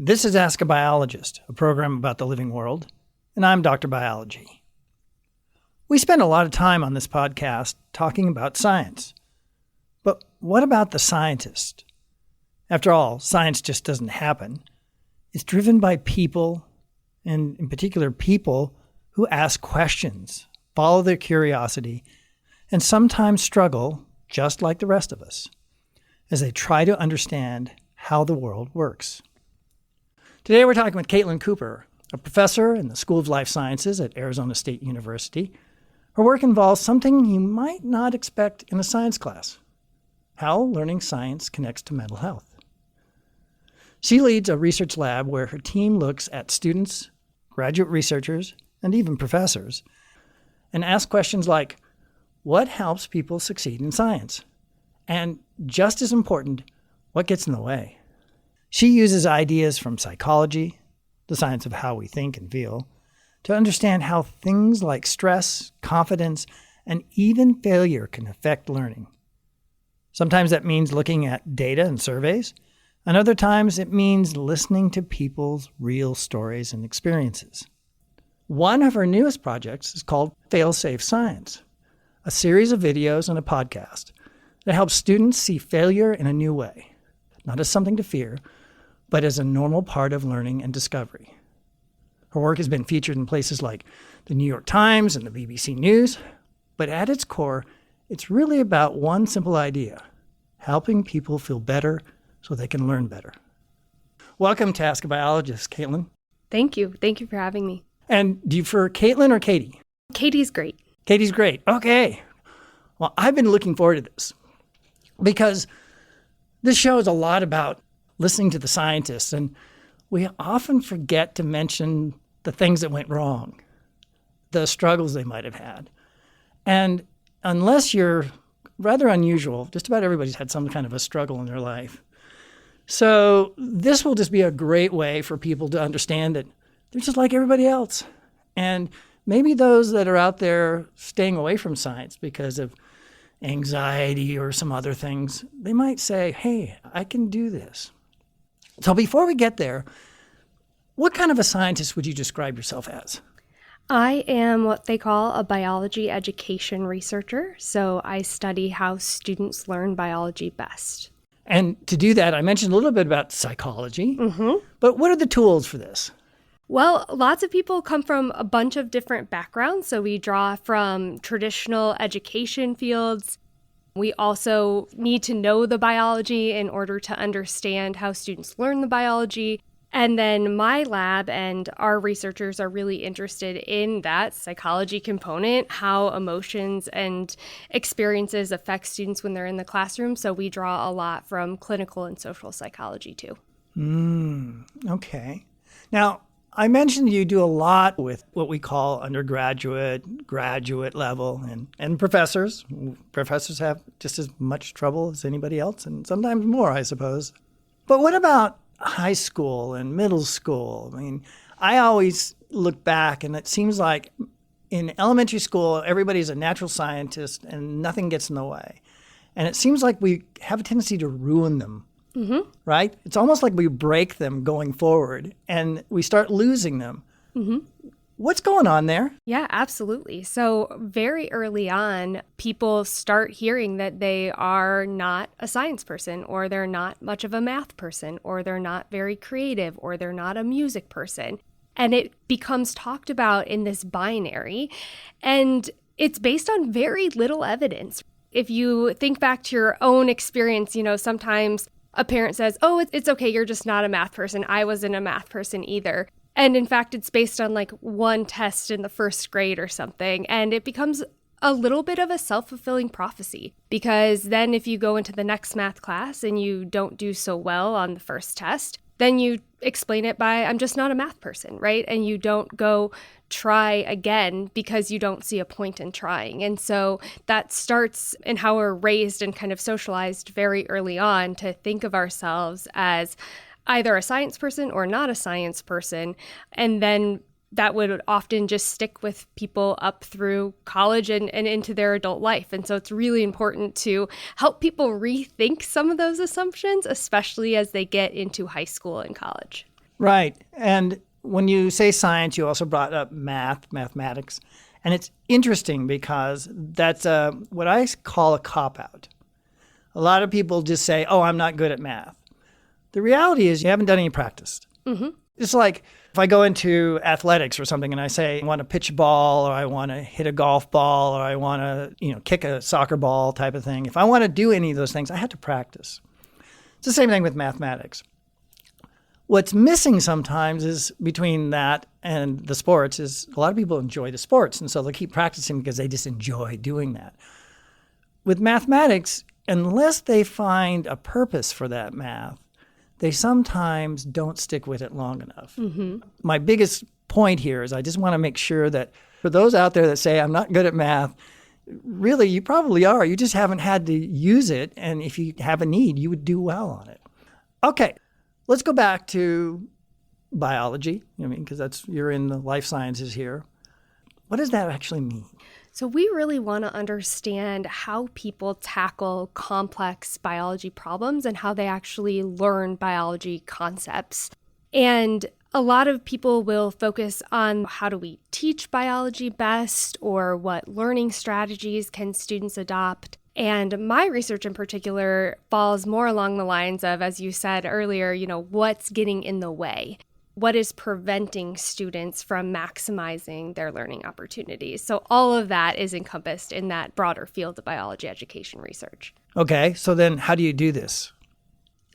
This is Ask a Biologist, a program about the living world, and I'm Dr. Biology. We spend a lot of time on this podcast talking about science. But what about the scientist? After all, science just doesn't happen. It's driven by people, and in particular people who ask questions, follow their curiosity, and sometimes struggle, just like the rest of us, as they try to understand how the world works. Today we're talking with Katelyn Cooper, a professor in the School of Life Sciences at Arizona State University. Her work involves something you might not expect in a science class: how learning science connects to mental health. She leads a research lab where her team looks at students, graduate researchers, and even professors, and asks questions like, what helps people succeed in science? And just as important, what gets in the way? She uses ideas from psychology, the science of how we think and feel, to understand how things like stress, confidence, and even failure can affect learning. Sometimes that means looking at data and surveys, and other times it means listening to people's real stories and experiences. One of her newest projects is called Fail-Safe Science, a series of videos and a podcast that helps students see failure in a new way, not as something to fear, but as a normal part of learning and discovery. Her work has been featured in places like the New York Times and the BBC News, but at its core, it's really about one simple idea: helping people feel better so they can learn better. Welcome to Ask a Biologist, Katelyn. Thank you. Thank you for having me. And do you prefer Katelyn or Katie? Katie's great. Katie's great. Okay. Well, I've been looking forward to this because this show is a lot about listening to the scientists, and we often forget to mention the things that went wrong, the struggles they might have had. And unless you're rather unusual, just about everybody's had some kind of a struggle in their life. So this will just be a great way for people to understand that they're just like everybody else. And maybe those that are out there staying away from science because of anxiety or some other things, they might say, hey, I can do this. So before we get there, what kind of a scientist would you describe yourself as? I am what they call a biology education researcher. So I study how students learn biology best. And to do that, I mentioned a little bit about psychology, but what are the tools for this? Well, lots of people come from a bunch of different backgrounds. So we draw from traditional education fields. We also need to know the biology in order to understand how students learn the biology. And then my lab and our researchers are really interested in that psychology component, how emotions and experiences affect students when they're in the classroom. So we draw a lot from clinical and social psychology too. Okay. Now, I mentioned you do a lot with what we call undergraduate, graduate level, and professors. Professors have just as much trouble as anybody else, and sometimes more, I suppose. But what about high school and middle school? I mean, I always look back, and it seems like in elementary school, everybody's a natural scientist, and nothing gets in the way. And it seems like we have a tendency to ruin them. Right? It's almost like we break them going forward and we start losing them. What's going on there? Yeah, absolutely. So very early on, people start hearing that they are not a science person, or they're not much of a math person, or they're not very creative, or they're not a music person. And it becomes talked about in this binary. And it's based on very little evidence. If you think back to your own experience, sometimes a parent says, oh, it's okay, you're just not a math person. I wasn't a math person either. And in fact, it's based on like one test in the first grade or something. And it becomes a little bit of a self-fulfilling prophecy, because then if you go into the next math class and you don't do so well on the first test, then you explain it by, I'm just not a math person, right? And you don't go try again because you don't see a point in trying. And so that starts in how we're raised and kind of socialized very early on to think of ourselves as either a science person or not a science person. And then that would often just stick with people up through college and into their adult life. And so it's really important to help people rethink some of those assumptions, especially as they get into high school and college. Right. And when you say science, you also brought up mathematics. And it's interesting because that's what I call a cop-out. A lot of people just say, oh, I'm not good at math. The reality is you haven't done any practice. Mm-hmm. It's like if I go into athletics or something and I say I want to pitch a ball or I want to hit a golf ball or I want to, kick a soccer ball type of thing. If I want to do any of those things, I have to practice. It's the same thing with mathematics. What's missing sometimes is between that and the sports is a lot of people enjoy the sports. And so they'll keep practicing because they just enjoy doing that. With mathematics, unless they find a purpose for that math, they sometimes don't stick with it long enough. Mm-hmm. My biggest point here is I just want to make sure that for those out there that say, I'm not good at math, really, you probably are. You just haven't had to use it. And if you have a need, you would do well on it. Okay, let's go back to biology, because you're in the life sciences here. What does that actually mean? So we really want to understand how people tackle complex biology problems and how they actually learn biology concepts. And a lot of people will focus on how do we teach biology best or what learning strategies can students adopt. And my research in particular falls more along the lines of, as you said earlier, what's getting in the way? What is preventing students from maximizing their learning opportunities? So all of that is encompassed in that broader field of biology education research. Okay, so then how do you do this?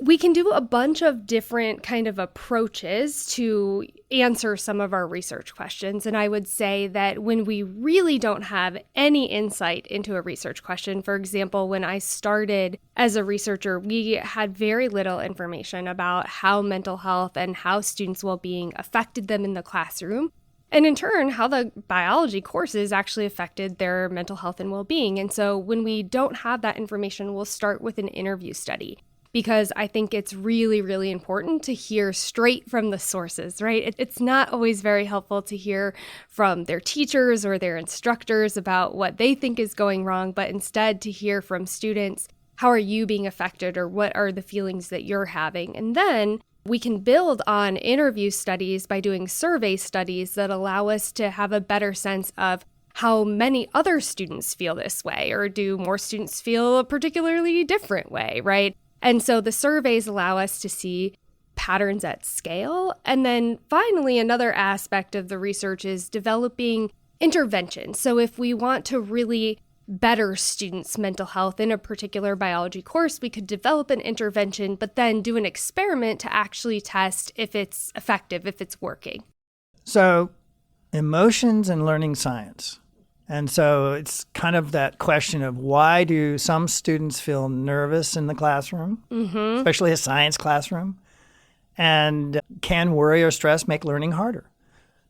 We can do a bunch of different kind of approaches to answer some of our research questions. And I would say that when we really don't have any insight into a research question, for example, when I started as a researcher, we had very little information about how mental health and how students' well-being affected them in the classroom. And in turn, how the biology courses actually affected their mental health and well-being. And so when we don't have that information, we'll start with an interview study, because I think it's really, really important to hear straight from the sources, right? It's not always very helpful to hear from their teachers or their instructors about what they think is going wrong, but instead to hear from students, how are you being affected or what are the feelings that you're having? And then we can build on interview studies by doing survey studies that allow us to have a better sense of how many other students feel this way, or do more students feel a particularly different way, right? And so the surveys allow us to see patterns at scale. And then finally, another aspect of the research is developing interventions. So if we want to really better students' mental health in a particular biology course, we could develop an intervention, but then do an experiment to actually test if it's effective, if it's working. So emotions and learning science. And so it's kind of that question of why do some students feel nervous in the classroom, especially a science classroom, and can worry or stress make learning harder?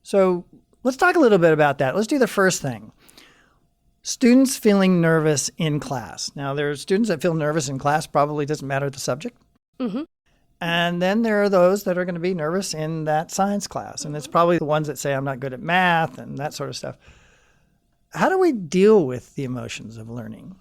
So let's talk a little bit about that. Let's do the first thing. Students feeling nervous in class. Now, there are students that feel nervous in class, probably doesn't matter the subject. Mm-hmm. And then there are those that are going to be nervous in that science class. And it's probably the ones that say, I'm not good at math and that sort of stuff. How do we deal with the emotions of learning?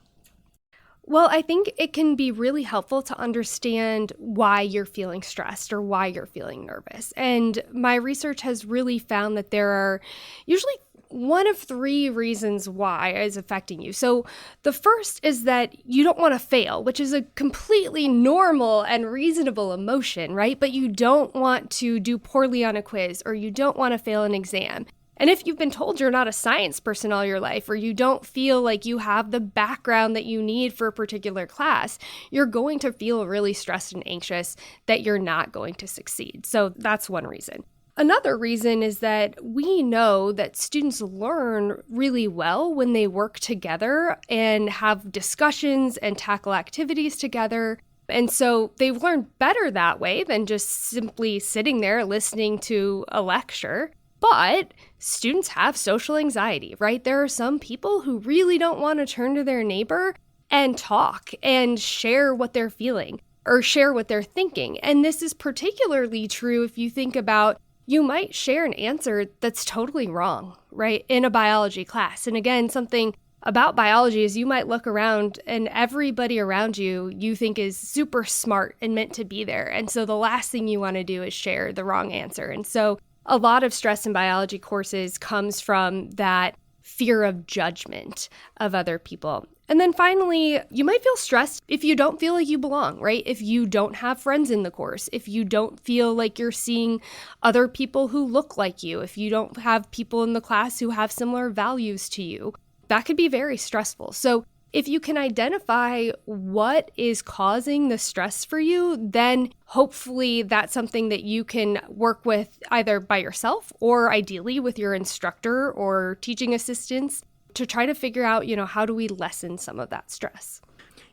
Well, I think it can be really helpful to understand why you're feeling stressed or why you're feeling nervous. And my research has really found that there are usually one of three reasons why is affecting you. So the first is that you don't want to fail, which is a completely normal and reasonable emotion, right? But you don't want to do poorly on a quiz, or you don't want to fail an exam. And if you've been told you're not a science person all your life, or you don't feel like you have the background that you need for a particular class, you're going to feel really stressed and anxious that you're not going to succeed. So that's one reason. Another reason is that we know that students learn really well when they work together and have discussions and tackle activities together. And so they learn better that way than just simply sitting there listening to a lecture. But students have social anxiety, right? There are some people who really don't want to turn to their neighbor and talk and share what they're feeling or share what they're thinking. And this is particularly true if you think about you might share an answer that's totally wrong, right, in a biology class. And again, something about biology is you might look around and everybody around you think is super smart and meant to be there. And so the last thing you want to do is share the wrong answer. And so a lot of stress in biology courses comes from that fear of judgment of other people. And then finally, you might feel stressed if you don't feel like you belong, right? If you don't have friends in the course, if you don't feel like you're seeing other people who look like you, if you don't have people in the class who have similar values to you, that could be very stressful. So if you can identify what is causing the stress for you, then hopefully that's something that you can work with either by yourself or ideally with your instructor or teaching assistants to try to figure out, how do we lessen some of that stress?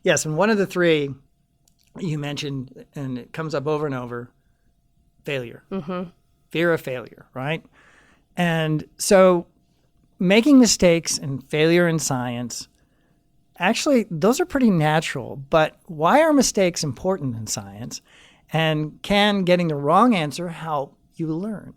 Yes, and one of the three you mentioned, and it comes up over and over, failure. Mm-hmm. Fear of failure, right? And so making mistakes and failure in science, actually, those are pretty natural, but why are mistakes important in science? And can getting the wrong answer help you learn?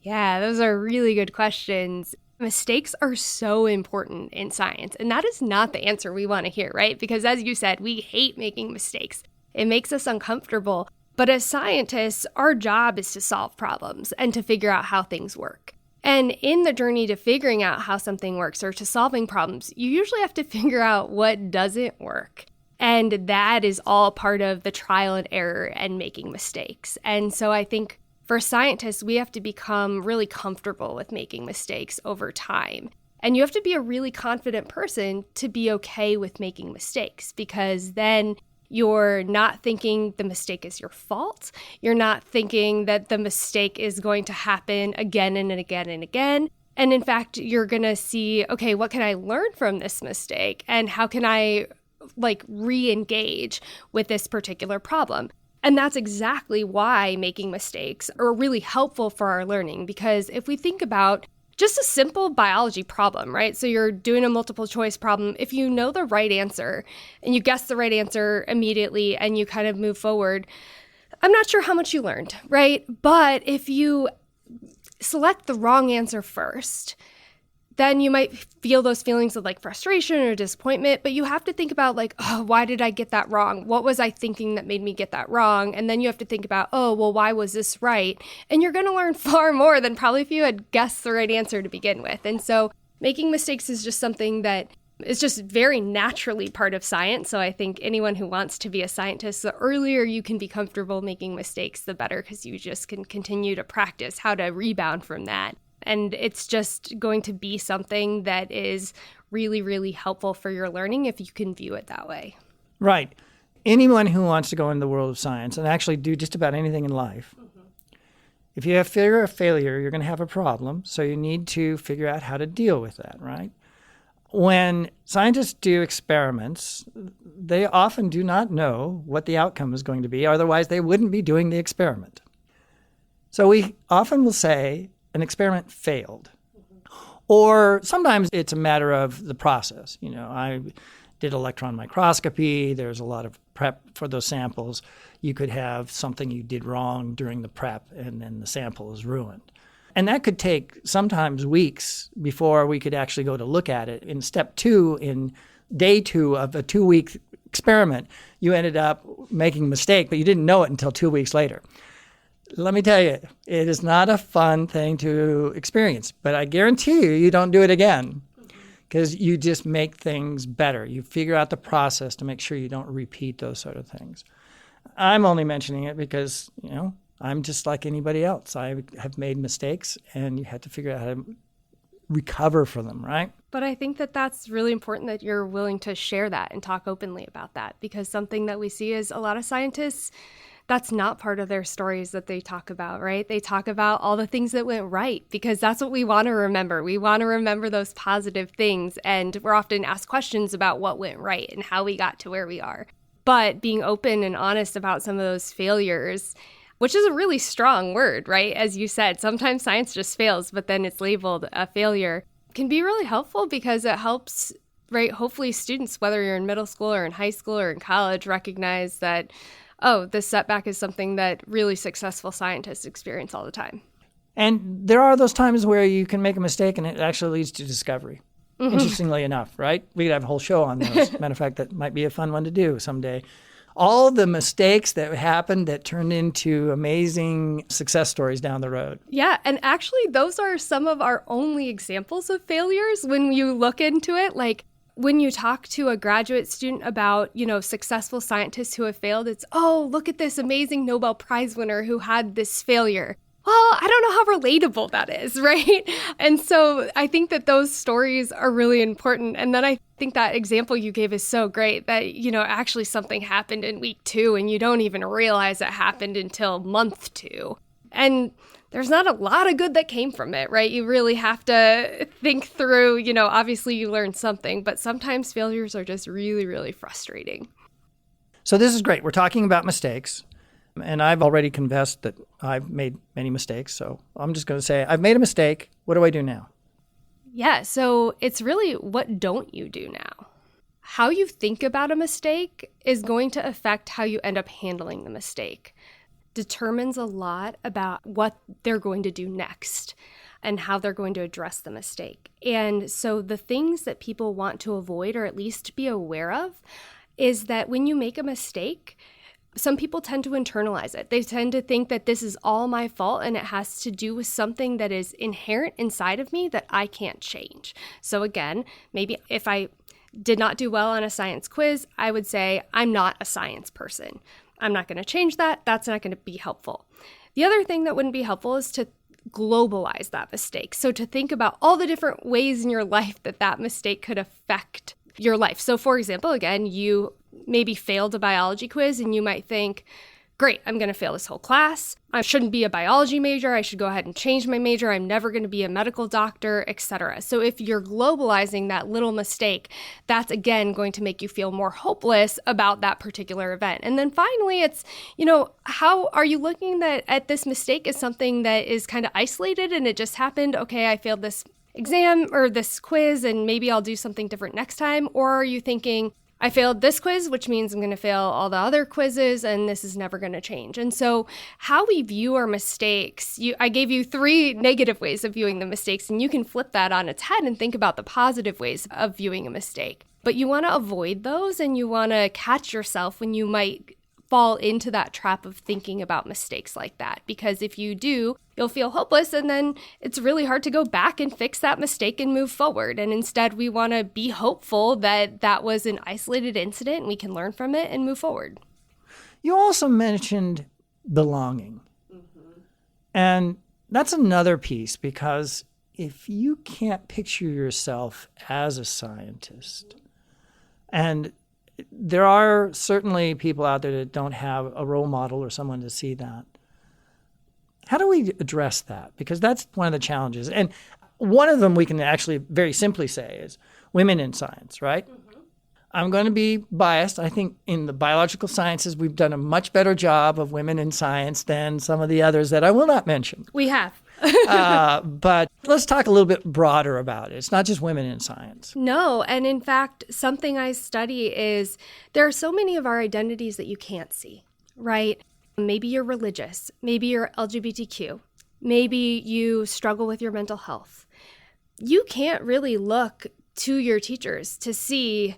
Yeah, those are really good questions. Mistakes are so important in science, and that is not the answer we want to hear, right? Because as you said, we hate making mistakes. It makes us uncomfortable. But as scientists, our job is to solve problems and to figure out how things work. And in the journey to figuring out how something works or to solving problems, you usually have to figure out what doesn't work. And that is all part of the trial and error and making mistakes. And so I think for scientists, we have to become really comfortable with making mistakes over time. And you have to be a really confident person to be okay with making mistakes, because then you're not thinking the mistake is your fault. You're not thinking that the mistake is going to happen again and again and again. And in fact, you're going to see, okay, what can I learn from this mistake? And how can I re-engage with this particular problem? And that's exactly why making mistakes are really helpful for our learning, because if we think about just a simple biology problem, right? So you're doing a multiple choice problem. If you know the right answer and you guess the right answer immediately and you kind of move forward, I'm not sure how much you learned, right? But if you select the wrong answer first, then you might feel those feelings of frustration or disappointment, but you have to think about why did I get that wrong? What was I thinking that made me get that wrong? And then you have to think about, why was this right? And you're going to learn far more than probably if you had guessed the right answer to begin with. And so making mistakes is just something that is just very naturally part of science. So I think anyone who wants to be a scientist, the earlier you can be comfortable making mistakes, the better, because you just can continue to practice how to rebound from that. And it's just going to be something that is really, really helpful for your learning if you can view it that way. Right. Anyone who wants to go into the world of science and actually do just about anything in life, if you have fear of failure, you're going to have a problem. So you need to figure out how to deal with that, right? When scientists do experiments, they often do not know what the outcome is going to be. Otherwise, they wouldn't be doing the experiment. So we often will say, an experiment failed. Or sometimes it's a matter of the process. I did electron microscopy. There's a lot of prep for those samples. You could have something you did wrong during the prep, and then the sample is ruined. And that could take sometimes weeks before we could actually go to look at it. In step 2, in day 2 of a 2-week experiment, you ended up making a mistake, but you didn't know it until 2 weeks later. Let me tell you, it is not a fun thing to experience, but I guarantee you don't do it again, because you just make things better. You figure out the process to make sure you don't repeat those sort of things. I'm only mentioning it because, I'm just like anybody else. I have made mistakes, and you have to figure out how to recover from them, right? But I think that that's really important that you're willing to share that and talk openly about that, because something that we see is a lot of scientists, that's not part of their stories that they talk about, right? They talk about all the things that went right, because that's what we want to remember. We want to remember those positive things, and we're often asked questions about what went right and how we got to where we are. But being open and honest about some of those failures, which is a really strong word, right? As you said, sometimes science just fails, but then it's labeled a failure, can be really helpful, because it helps, right, hopefully students, whether you're in middle school or in high school or in college, recognize that, this setback is something that really successful scientists experience all the time. And there are those times where you can make a mistake and it actually leads to discovery. interestingly enough, right? We could have a whole show on those. Matter of fact, that might be a fun one to do someday. All the mistakes that happened that turned into amazing success stories down the road. Yeah, and actually those are some of our only examples of failures when you look into it. Like when you talk to a graduate student about, successful scientists who have failed, it's, oh, look at this amazing Nobel Prize winner who had this failure. Well, I don't know how relatable that is, right? And so I think that those stories are really important. And then I think that example you gave is so great that, actually something happened in week 2 and you don't even realize it happened until month 2. And there's not a lot of good that came from it, right? You really have to think through, obviously you learn something, but sometimes failures are just really, really frustrating. So this is great. We're talking about mistakes. And I've already confessed that I've made many mistakes. So I'm just going to say, I've made a mistake. What do I do now? Yeah, so it's really, what don't you do now? How you think about a mistake is going to affect how you end up handling the mistake. Determines a lot about what they're going to do next and how they're going to address the mistake. And so the things that people want to avoid, or at least be aware of, is that when you make a mistake, some people tend to internalize it. They tend to think that this is all my fault and it has to do with something that is inherent inside of me that I can't change. So again, maybe if I did not do well on a science quiz, I would say I'm not a science person. I'm not going to change that. That's not going to be helpful. The other thing that wouldn't be helpful is to globalize that mistake. So to think about all the different ways in your life that that mistake could affect your life. So for example, again, you maybe failed a biology quiz and you might think, great, I'm going to fail this whole class. I shouldn't be a biology major. I should go ahead and change my major. I'm never going to be a medical doctor, etc. So if you're globalizing that little mistake, that's again going to make you feel more hopeless about that particular event. And then finally, it's, how are you looking at this mistake as something that is kind of isolated and it just happened? Okay, I failed this exam or this quiz and maybe I'll do something different next time. Or are you thinking, I failed this quiz, which means I'm going to fail all the other quizzes, and this is never going to change. And so how we view our mistakes, I gave you 3 negative ways of viewing the mistakes, and you can flip that on its head and think about the positive ways of viewing a mistake. But you want to avoid those, and you want to catch yourself when you might fall into that trap of thinking about mistakes like that. Because if you do, you'll feel hopeless, and then it's really hard to go back and fix that mistake and move forward. And instead, we want to be hopeful that that was an isolated incident and we can learn from it and move forward. You also mentioned belonging. Mm-hmm. And that's another piece, because if you can't picture yourself as a scientist, and there are certainly people out there that don't have a role model or someone to see that. How do we address that? Because that's one of the challenges. And one of them we can actually very simply say is women in science, right? Mm-hmm. I'm going to be biased. I think in the biological sciences, we've done a much better job of women in science than some of the others that I will not mention. We have. But let's talk a little bit broader about it. It's not just women in science. No. And in fact, something I study is there are so many of our identities that you can't see, right? Maybe you're religious. Maybe you're LGBTQ. Maybe you struggle with your mental health. You can't really look to your teachers to see,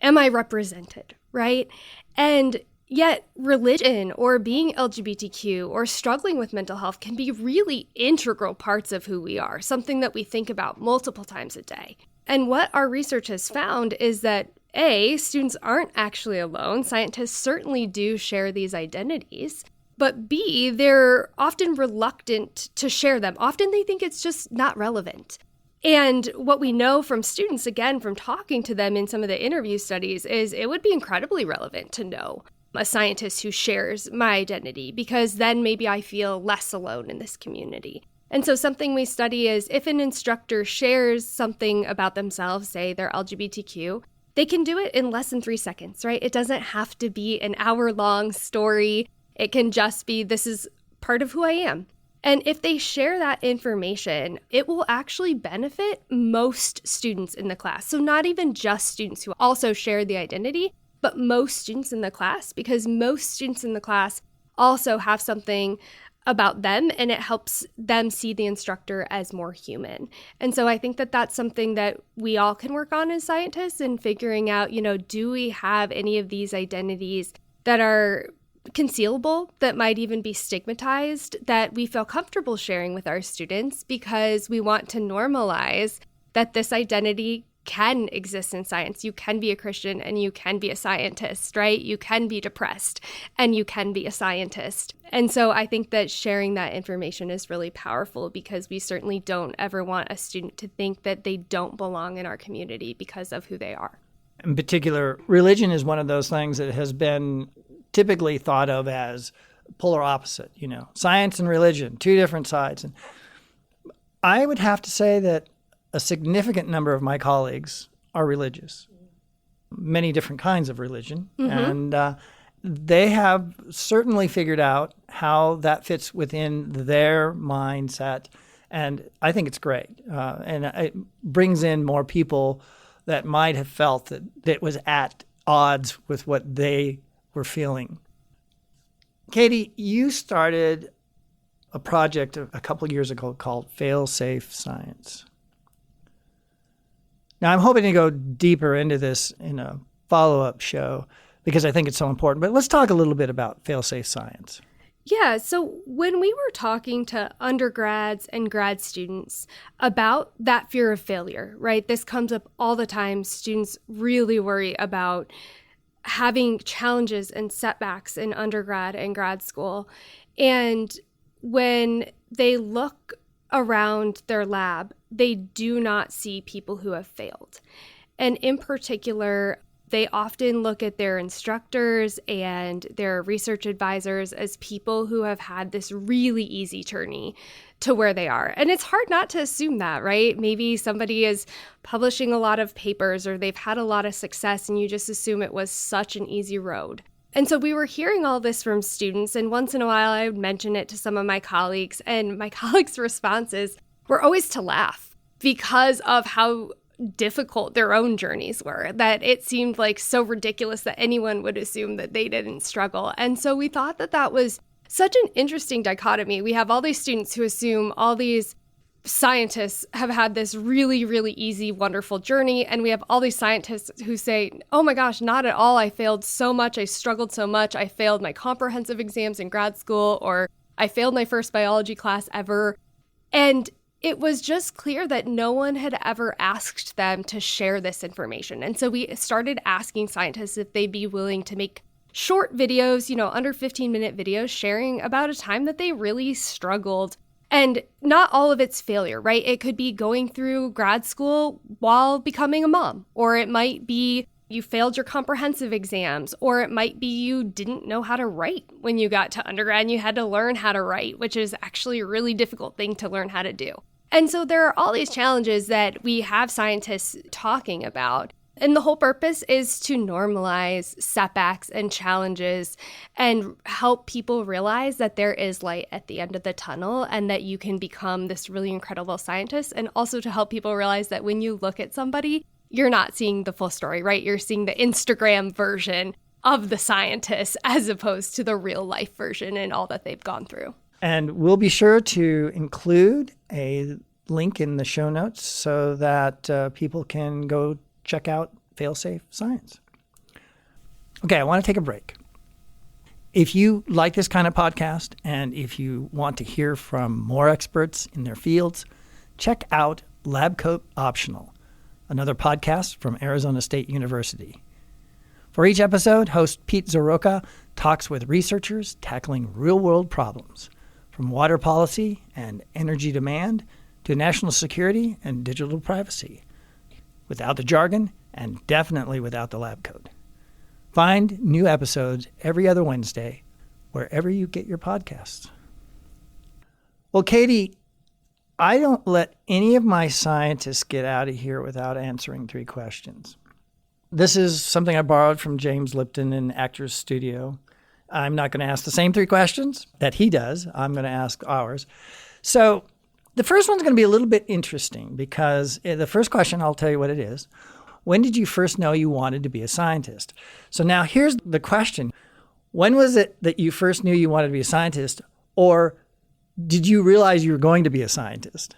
am I represented, right? And yet religion or being LGBTQ or struggling with mental health can be really integral parts of who we are, something that we think about multiple times a day. And what our research has found is that A, students aren't actually alone. Scientists certainly do share these identities. But B, they're often reluctant to share them. Often they think it's just not relevant. And what we know from students, again, from talking to them in some of the interview studies, is it would be incredibly relevant to know a scientist who shares my identity, because then maybe I feel less alone in this community. And so something we study is if an instructor shares something about themselves, say they're LGBTQ, they can do it in less than 3 seconds, right? It doesn't have to be an hour-long story. It can just be, this is part of who I am. And if they share that information, it will actually benefit most students in the class. So not even just students who also share the identity, but most students in the class, because most students in the class also have something about them, and it helps them see the instructor as more human. And so I think that that's something that we all can work on as scientists in figuring out, do we have any of these identities that are concealable, that might even be stigmatized, that we feel comfortable sharing with our students, because we want to normalize that this identity can exist in science. You can be a Christian and you can be a scientist, right? You can be depressed and you can be a scientist. And so I think that sharing that information is really powerful, because we certainly don't ever want a student to think that they don't belong in our community because of who they are. In particular, religion is one of those things that has been typically thought of as polar opposite, science and religion, two different sides. And I would have to say that a significant number of my colleagues are religious, many different kinds of religion. Mm-hmm. And they have certainly figured out how that fits within their mindset. And I think it's great. And it brings in more people that might have felt that it was at odds with what they were feeling. Katie, you started a project a couple years ago called Fail-Safe Science. Now, I'm hoping to go deeper into this in a follow-up show because I think it's so important. But let's talk a little bit about Fail-Safe Science. Yeah, so when we were talking to undergrads and grad students about that fear of failure, right? This comes up all the time. Students really worry about having challenges and setbacks in undergrad and grad school. And when they look around their lab, they do not see people who have failed. And in particular, they often look at their instructors and their research advisors as people who have had this really easy journey to where they are. And it's hard not to assume that, right? Maybe somebody is publishing a lot of papers or they've had a lot of success and you just assume it was such an easy road. And so we were hearing all this from students, and once in a while I would mention it to some of my colleagues, and my colleagues' responses were always to laugh because of how difficult their own journeys were, that it seemed like so ridiculous that anyone would assume that they didn't struggle. And so we thought that that was such an interesting dichotomy. We have all these students who assume all these scientists have had this really, really easy, wonderful journey. And we have all these scientists who say, oh my gosh, not at all. I failed so much. I struggled so much. I failed my comprehensive exams in grad school, or I failed my first biology class ever. And it was just clear that no one had ever asked them to share this information. And so we started asking scientists if they'd be willing to make short videos, under 15-minute videos, sharing about a time that they really struggled. And not all of it's failure, right? It could be going through grad school while becoming a mom, or it might be you failed your comprehensive exams, or it might be you didn't know how to write when you got to undergrad and you had to learn how to write, which is actually a really difficult thing to learn how to do. And so there are all these challenges that we have scientists talking about. And the whole purpose is to normalize setbacks and challenges and help people realize that there is light at the end of the tunnel and that you can become this really incredible scientist. And also to help people realize that when you look at somebody, you're not seeing the full story, right? You're seeing the Instagram version of the scientist as opposed to the real life version and all that they've gone through. And we'll be sure to include a link in the show notes so that people can go check out Fail-Safe Science. Okay, I want to take a break. If you like this kind of podcast and if you want to hear from more experts in their fields, check out Lab Coat Optional, another podcast from Arizona State University. For each episode, host Pete Zoroka talks with researchers tackling real-world problems, from water policy and energy demand to national security and digital privacy, without the jargon and definitely without the lab coat. Find new episodes every other Wednesday, wherever you get your podcasts. Well, Katie, I don't let any of my scientists get out of here without answering 3 questions. This is something I borrowed from James Lipton in Actors Studio. I'm not going to ask the same 3 questions that he does. I'm going to ask ours. So the first one's going to be a little bit interesting because the first question, I'll tell you what it is. When did you first know you wanted to be a scientist? So now here's the question. When was it that you first knew you wanted to be a scientist? Or did you realize you were going to be a scientist?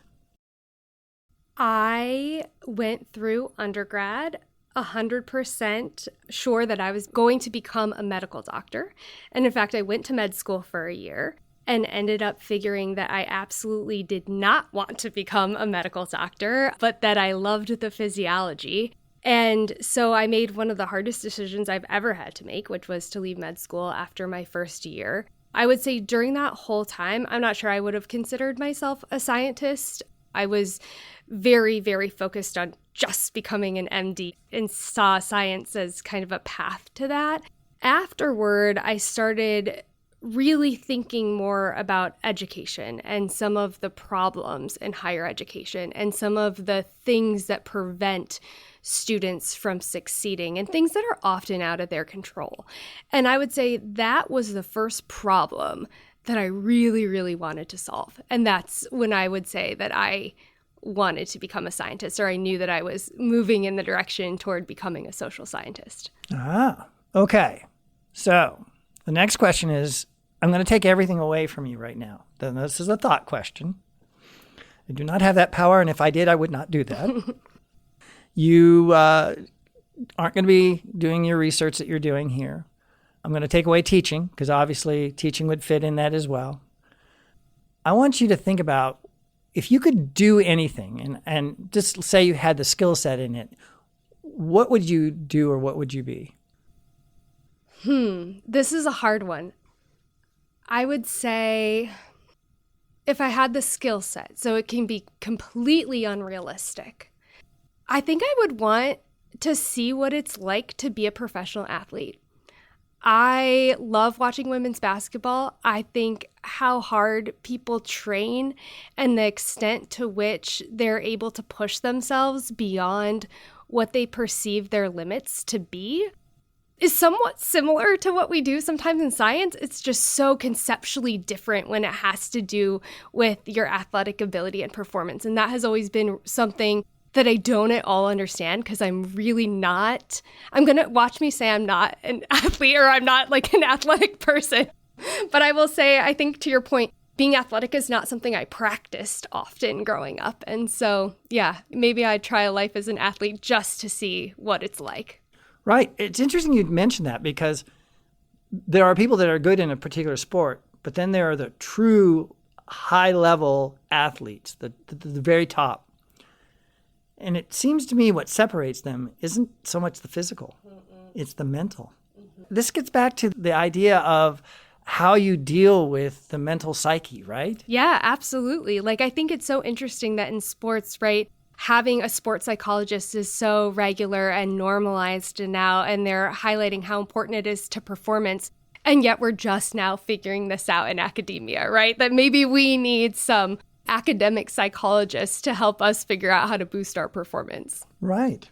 I went through undergrad 100% sure that I was going to become a medical doctor. And in fact, I went to med school for a year and ended up figuring that I absolutely did not want to become a medical doctor, but that I loved the physiology. And so I made one of the hardest decisions I've ever had to make, which was to leave med school after my first year. I would say during that whole time, I'm not sure I would have considered myself a scientist. I was very, very focused on just becoming an MD and saw science as kind of a path to that. Afterward, I started really thinking more about education and some of the problems in higher education and some of the things that prevent students from succeeding and things that are often out of their control. And I would say that was the first problem that I really, really wanted to solve. And that's when I would say that I wanted to become a scientist, or I knew that I was moving in the direction toward becoming a social scientist. Ah, okay. So the next question is, I'm going to take everything away from you right now. Then this is a thought question. I do not have that power, and if I did, I would not do that. You aren't going to be doing your research that you're doing here. I'm going to take away teaching, because obviously teaching would fit in that as well. I want you to think about if you could do anything, and just say you had the skill set in it, what would you do or what would you be? This is a hard one. I would say if I had the skill set, so it can be completely unrealistic, I think I would want to see what it's like to be a professional athlete. I love watching women's basketball. I think how hard people train and the extent to which they're able to push themselves beyond what they perceive their limits to be is somewhat similar to what we do sometimes in science. It's just so conceptually different when it has to do with your athletic ability and performance. And that has always been something that I don't at all understand, because I'm really not. I'm going to watch me say I'm not an athlete, or I'm not like an athletic person. But I will say, I think to your point, being athletic is not something I practiced often growing up. And so, yeah, maybe I'd try a life as an athlete just to see what it's like. Right. It's interesting you'd mention that, because there are people that are good in a particular sport, but then there are the true high-level athletes, the very top. And it seems to me what separates them isn't so much the physical, it's the mental. This gets back to the idea of how you deal with the mental psyche, right? Yeah, absolutely. Like, I think it's so interesting that in sports, right, having a sports psychologist is so regular and normalized now, and they're highlighting how important it is to performance. And yet we're just now figuring this out in academia, right? That maybe we need some academic psychologists to help us figure out how to boost our performance. Right.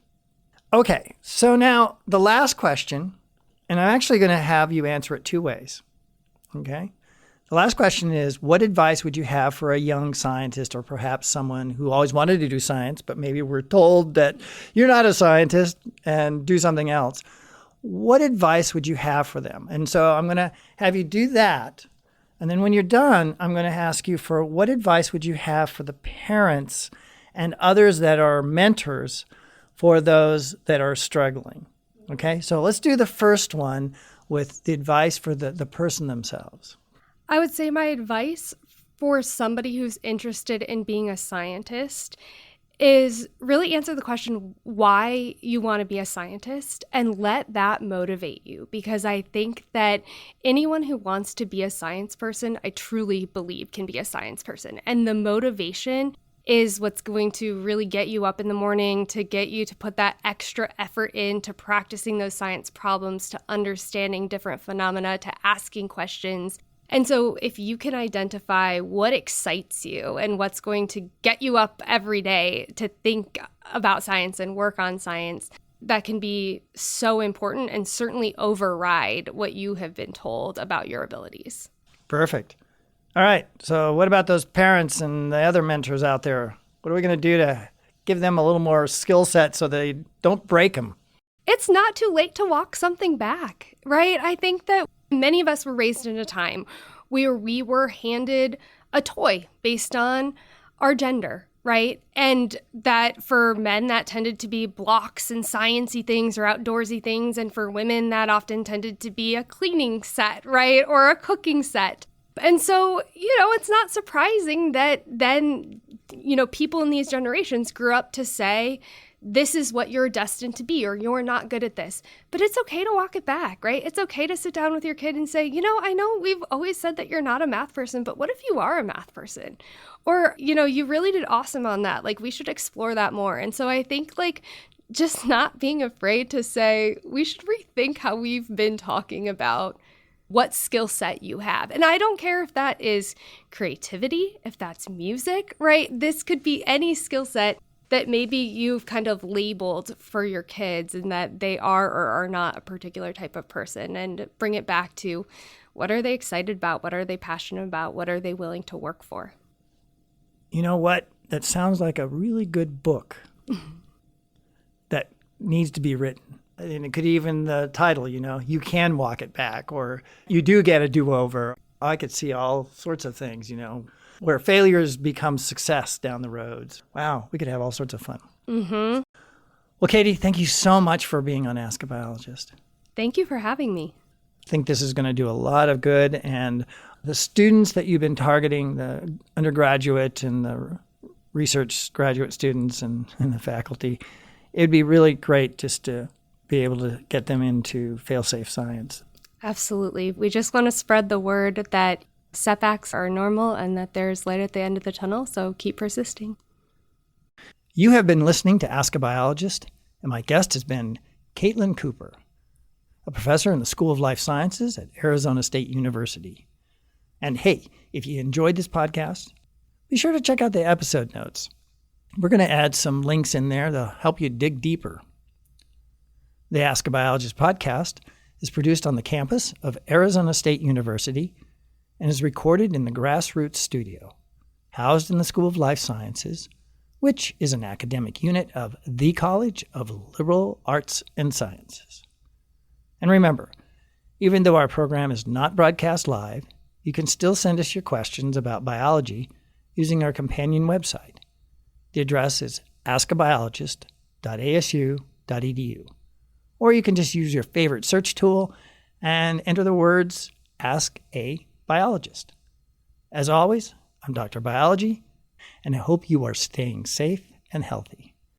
Okay, so now the last question, and I'm actually going to have you answer it two ways. Okay? The last question is, what advice would you have for a young scientist, or perhaps someone who always wanted to do science, but maybe we're told that you're not a scientist and do something else? What advice would you have for them? And so I'm going to have you do that. And then when you're done, I'm going to ask you for what advice would you have for the parents and others that are mentors for those that are struggling. Okay, so let's do the first one with the advice for the person themselves. I would say my advice for somebody who's interested in being a scientist is really answer the question why you want to be a scientist, and let that motivate you. Because I think that anyone who wants to be a science person, I truly believe can be a science person. And the motivation is what's going to really get you up in the morning, to get you to put that extra effort into practicing those science problems, to understanding different phenomena, to asking questions. And so if you can identify what excites you and what's going to get you up every day to think about science and work on science, that can be so important and certainly override what you have been told about your abilities. Perfect. All right. So what about those parents and the other mentors out there? What are we going to do to give them a little more skill set so they don't break them? It's not too late to walk something back, right? I think that many of us were raised in a time where we were handed a toy based on our gender, right? And that for men, that tended to be blocks and science-y things or outdoorsy things. And for women, that often tended to be a cleaning set, right? Or a cooking set. And so, it's not surprising that then, people in these generations grew up to say, this is what you're destined to be, or you're not good at this. But it's okay to walk it back, right? It's okay to sit down with your kid and say, I know we've always said that you're not a math person, but what if you are a math person? Or, you really did awesome on that. Like, we should explore that more. And so I think, just not being afraid to say, we should rethink how we've been talking about what skill set you have. And I don't care if that is creativity, if that's music, right? This could be any skill set that maybe you've kind of labeled for your kids and that they are or are not a particular type of person, and bring it back to what are they excited about? What are they passionate about? What are they willing to work for? You know what? That sounds like a really good book that needs to be written. And it could even the title, you can walk it back, or you do get a do-over. I could see all sorts of things, where failures become success down the roads. Wow, we could have all sorts of fun. Mm-hmm. Well, Katie, thank you so much for being on Ask a Biologist. Thank you for having me. I think this is going to do a lot of good. And the students that you've been targeting, the undergraduate and the research graduate students and the faculty, it'd be really great just to be able to get them into fail-safe science. Absolutely. We just want to spread the word that setbacks are normal and that there's light at the end of the tunnel, so keep persisting. You have been listening to Ask a Biologist, and my guest has been Katelyn Cooper, a professor in the School of Life Sciences at Arizona State University. And hey, if you enjoyed this podcast, be sure to check out the episode notes. We're going to add some links in there to help you dig deeper. The Ask a Biologist podcast is produced on the campus of Arizona State University and is recorded in the Grassroots Studio, housed in the School of Life Sciences, which is an academic unit of the College of Liberal Arts and Sciences. And remember, even though our program is not broadcast live, you can still send us your questions about biology using our companion website. The address is askabiologist.asu.edu. Or you can just use your favorite search tool and enter the words Ask a Biologist. As always, I'm Dr. Biology, and I hope you are staying safe and healthy.